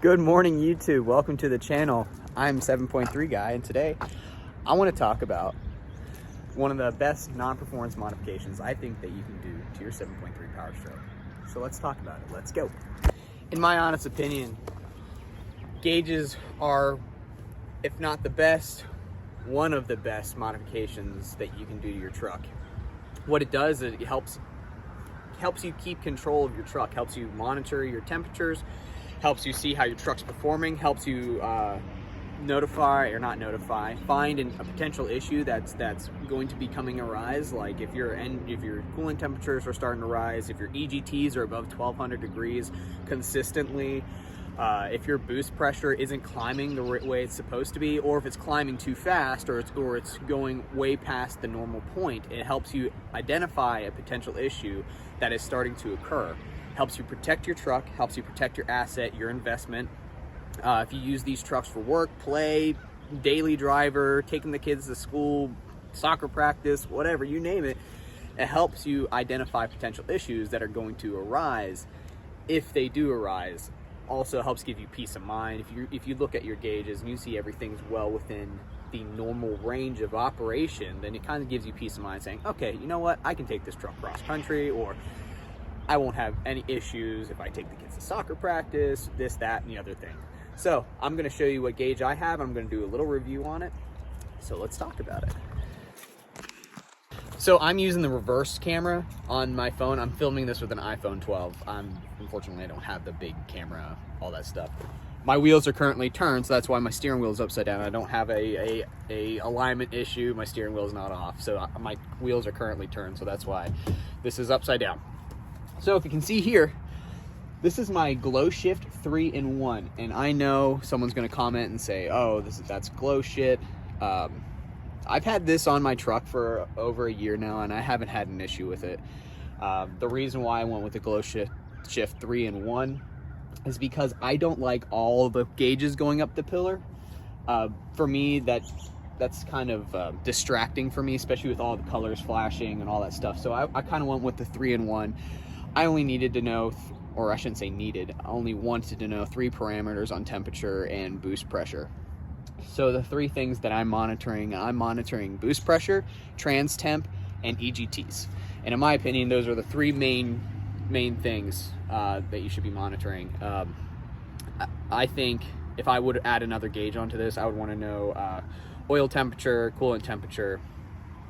Good morning, YouTube. Welcome to the channel. I'm 7.3 guy, and today I want to talk about one of the best non-performance modifications I think that you can do to your 7.3 Powerstroke. So let's talk about it. Let's go. In my honest opinion, gauges are, if not the best, one of the best modifications that you can do to your truck. What it does is it helps you keep control of your truck, helps you monitor your temperatures, helps you see how your truck's performing, helps you find a potential issue that's going to be coming a rise, like if your coolant temperatures are starting to rise, if your EGTs are above 1200 degrees consistently, if your boost pressure isn't climbing the way it's supposed to be, or if it's climbing too fast, or it's going way past the normal point. It helps you identify a potential issue that is starting to occur. Helps you protect your truck, helps you protect your asset, your investment. If you use these trucks for work, play, daily driver, taking the kids to school, soccer practice, whatever, you name it, it helps you identify potential issues that are going to arise if they do arise. Also helps give you peace of mind. If you look at your gauges and you see everything's well within the normal range of operation, then it kind of gives you peace of mind saying, okay, you know what, I can take this truck cross country, or I won't have any issues if I take the kids to soccer practice, this, that, and the other thing. So I'm going to show you what gauge I have. I'm going to do a little review on it. So let's talk about it. So I'm using the reverse camera on my phone. I'm filming this with an iPhone 12. Unfortunately, I don't have the big camera, all that stuff. My wheels are currently turned, so that's why my steering wheel is upside down. I don't have a alignment issue. My steering wheel is not off. So my wheels are currently turned, so that's why this is upside down. So if you can see here, this is my Glow Shift 3-in-1, and I know someone's going to comment and say, "Oh, that's glow shit." I've had this on my truck for over a year now, and I haven't had an issue with it. The reason why I went with the Glow Shift 3-in-1 is because I don't like all the gauges going up the pillar. For me, that's kind of distracting for me, especially with all the colors flashing and all that stuff. So I kind of went with the 3-in-1. I only needed to know, or I shouldn't say needed, I only wanted to know 3 parameters on temperature and boost pressure. So the 3 things that I'm monitoring boost pressure, trans temp, and EGTs. And in my opinion, those are the 3 main things that you should be monitoring. I think if I would add another gauge onto this, I would want to know oil temperature, coolant temperature,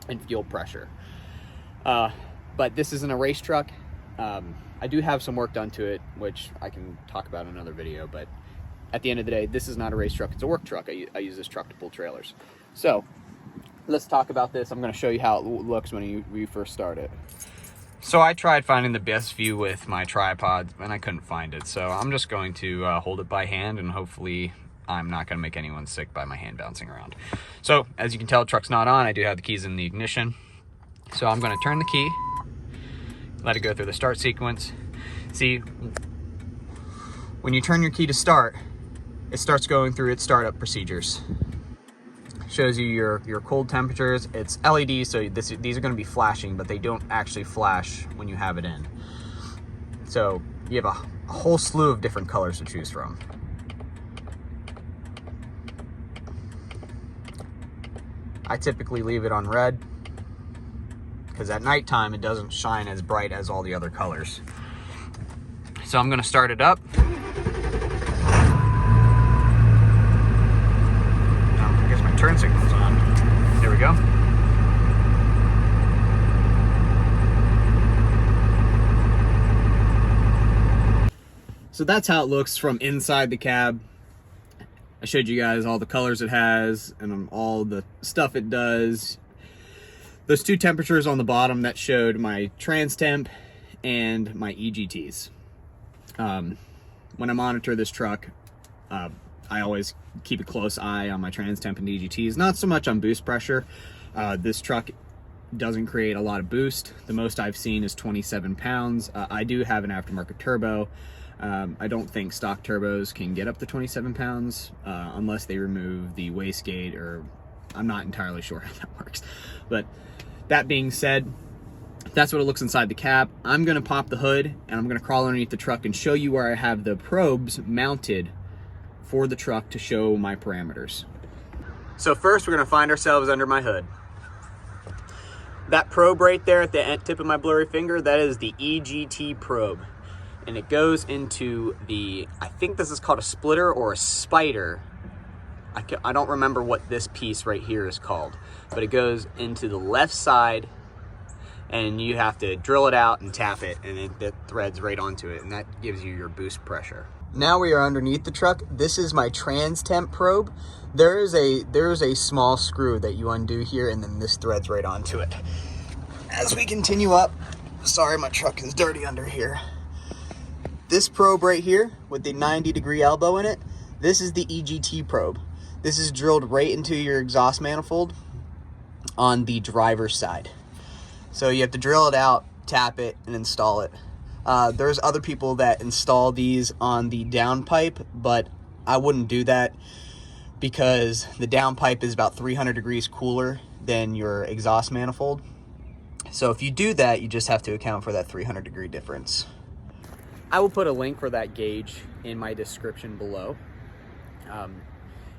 and fuel pressure. But this isn't a race truck. I do have some work done to it, which I can talk about in another video, but at the end of the day, this is not a race truck, it's a work truck. I use this truck to pull trailers. So let's talk about this. I'm going to show you how it looks when you first start it. So I tried finding the best view with my tripod, and I couldn't find it. So I'm just going to hold it by hand, and hopefully I'm not going to make anyone sick by my hand bouncing around. So as you can tell, the truck's not on. I do have the keys in the ignition. So I'm going to turn the key, let it go through the start sequence. See, when you turn your key to start, it starts going through its startup procedures. Shows you your cold temperatures. It's LED, so these are going to be flashing, but they don't actually flash when you have it in. So you have a whole slew of different colors to choose from. I typically leave it on red, because at nighttime it doesn't shine as bright as all the other colors. So I'm going to start it up. I guess my turn signal's on. There we go. So that's how it looks from inside the cab. I showed you guys all the colors it has and all the stuff it does. Those 2 temperatures on the bottom, that showed my trans temp and my EGTs. When I monitor this truck, I always keep a close eye on my trans temp and EGTs, not so much on boost pressure. This truck doesn't create a lot of boost. The most I've seen is 27 pounds. I do have an aftermarket turbo. I don't think stock turbos can get up to 27 pounds unless they remove the wastegate, or I'm not entirely sure how that works. But that being said, that's what it looks inside the cab. I'm gonna pop the hood and I'm gonna crawl underneath the truck and show you where I have the probes mounted for the truck to show my parameters. So first we're gonna find ourselves under my hood. That probe right there at the end tip of my blurry finger, that is the EGT probe. And it goes into the, I think this is called a splitter or a spider. I don't remember what this piece right here is called, but it goes into the left side and you have to drill it out and tap it, and it threads right onto it, and that gives you your boost pressure. Now we are underneath the truck. This is my trans temp probe. There is a small screw that you undo here, and then this threads right onto it. As we continue up, sorry, my truck is dirty under here. This probe right here with the 90-degree elbow in it, this is the EGT probe. This is drilled right into your exhaust manifold on the driver's side. So you have to drill it out, tap it, and install it. There's other people that install these on the downpipe, but I wouldn't do that because the downpipe is about 300 degrees cooler than your exhaust manifold. So if you do that, you just have to account for that 300-degree difference. I will put a link for that gauge in my description below.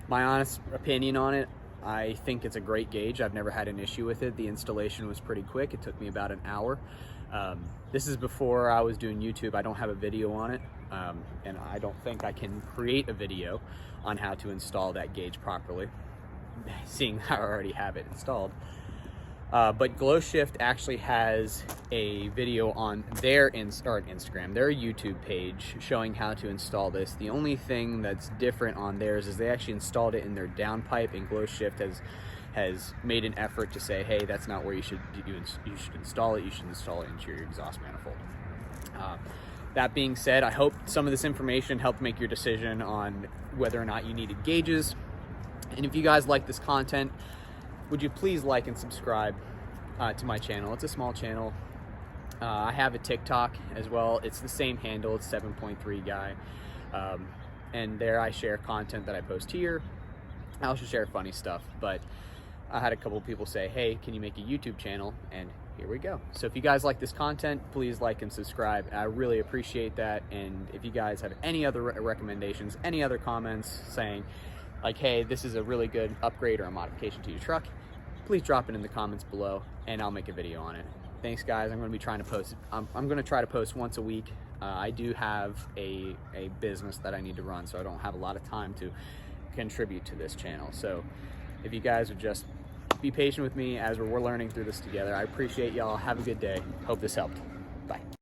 My honest opinion on it, I think it's a great gauge. I've never had an issue with it. The installation was pretty quick. It took me about an hour. This is before I was doing YouTube. I don't have a video on it, and I don't think I can create a video on how to install that gauge properly, seeing I already have it installed. But GlowShift actually has a video on their Instagram, their YouTube page, showing how to install this. The only thing that's different on theirs is they actually installed it in their downpipe, and GlowShift has made an effort to say, hey, that's not where you should install it. You should install it into your exhaust manifold. That being said, I hope some of this information helped make your decision on whether or not you needed gauges. And if you guys like this content, would you please like and subscribe to my channel? It's a small channel. I have a TikTok as well. It's the same handle. It's 7.3 guy. And there I share content that I post here. I also share funny stuff, but I had a couple of people say, hey, can you make a YouTube channel? And here we go. So if you guys like this content, please like and subscribe. I really appreciate that. And if you guys have any other recommendations, any other comments saying, like, hey, this is a really good upgrade or a modification to your truck, please drop it in the comments below and I'll make a video on it. Thanks, guys. I'm going to be trying to post. I'm going to try to post once a week. I do have a business that I need to run, so I don't have a lot of time to contribute to this channel. So if you guys would just be patient with me as we're learning through this together, I appreciate y'all. Have a good day. Hope this helped. Bye.